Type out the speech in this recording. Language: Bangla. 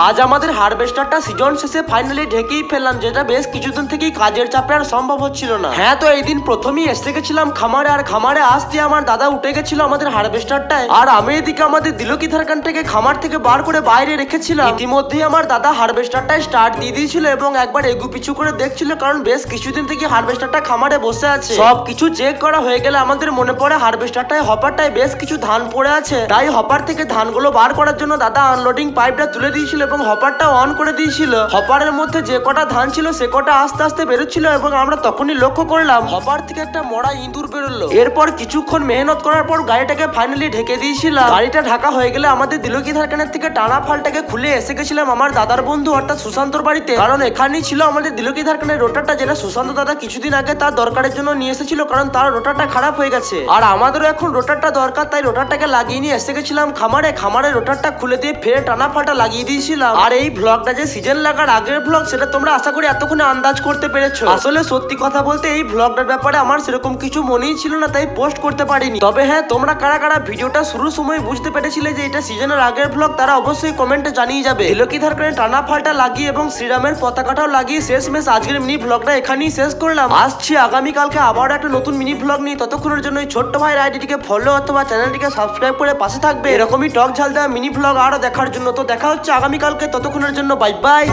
আজ আমাদের হারভেস্টারটা সিজন শেষে ফাইনালি ঢেকেই ফেললাম, যেটা বেশ কিছুদিন থেকেই কাজের চাপে আর সম্ভব হচ্ছিল না। হ্যাঁ, তো এই দিন প্রথমেই এসে গেছিলাম খামারে, আর খামারে আসতে আমার দাদা উঠে গেছিল আমাদের হারভেস্টারটায়, আর আমি এদিকে আমাদের দিলকি ধারকান থেকে খামার থেকে বার করে বাইরে রেখেছিলাম। ইতিমধ্যেই আমার দাদা হারভেস্টারটায় স্টার্ট দিয়ে দিয়েছিল এবং একবার এগু পিছু করে দেখছিল, কারণ বেশ কিছুদিন থেকে হারভেস্টারটা খামারে বসে আছে। সব কিছু চেক করা হয়ে গেলে আমাদের মনে পড়ে হারভেস্টারটায় হপারটায় বেশ কিছু ধান পড়ে আছে, তাই হপার থেকে ধানগুলো বার করার জন্য দাদা আনলোডিং পাইপটা তুলে দিয়েছিল এবং হপারটা অন করে দিয়েছিল। হপারের মধ্যে যে কটা ধান ছিল সে কটা আস্তে আস্তে বেরোচ্ছিল এবং আমরা তখনই লক্ষ্য করলাম হপার থেকে একটা মরা ইঁদুর বেরোলো। এরপর কিছুক্ষণ মেহনত করার পর গাড়িটাকে ফাইনালি ঢেকে দিয়েছিলাম। গাড়িটা ঢাকা হয়ে গেলে আমাদের দিলকি ধারকানের থেকে টানা ফালটাকে খুলে এসে গেছিলাম আমার দাদার বন্ধু অর্থাৎ সুশান্তর বাড়িতে, কারণ এখানেই ছিল আমাদের দিলকি ধারকানের রোটারটা, যেটা সুশান্ত দাদা কিছুদিন আগে তার দরকারের জন্য নিয়ে এসেছিল, কারণ তার রোটারটা খারাপ হয়ে গেছে আর আমাদেরও এখন রোটারটা দরকার, তাই রোটারটাকে লাগিয়ে নিয়ে এসে গেছিলাম খামারে রোটারটা খুলে দিয়ে ফের টানা ফালটা লাগিয়ে দিয়েছিলাম। আর এই ব্লগটা যে সিজন লাগার আগের ব্লগ, সেটা তোমরা আশা করি এতক্ষণে আন্দাজ করতে পেরেছো। আসলে সত্যি কথা বলতে এই ব্লগটার ব্যাপারে আমার সেরকম কিছু মনেই ছিল না, তাই পোস্ট করতে পারিনি। তবে হ্যাঁ, তোমরা কারা কারা ভিডিওটা শুরুর সময় বুঝতে পেরেছিলে যে এটা সিজনের আগের ব্লগ, তারা অবশ্যই কমেন্টে জানিয়ে যাবে। দিলকি ধারকানের টানা ফালটা লাগিয়ে এবং শ্রীরামের পতাকাটাও লাগিয়ে শেষমেশ আজকের মিনি ব্লগটা এখানেই শেষ করলাম। আসছি আগামীকালকে আবার একটা নতুন মিনি ব্লগ নিয়ে। ততক্ষণের জন্য এই ছোট্ট ভাইয়ের আইডিটিকে ফলো অথবা চ্যানেলটিকে সাবস্ক্রাইব করে পাশে থাকবে এরকমই টক ঝাল দেওয়া মিনি ব্লগ আরো দেখার জন্য। তো দেখা হচ্ছে আগামীকালকে, ততক্ষণের জন্য বাই বাই।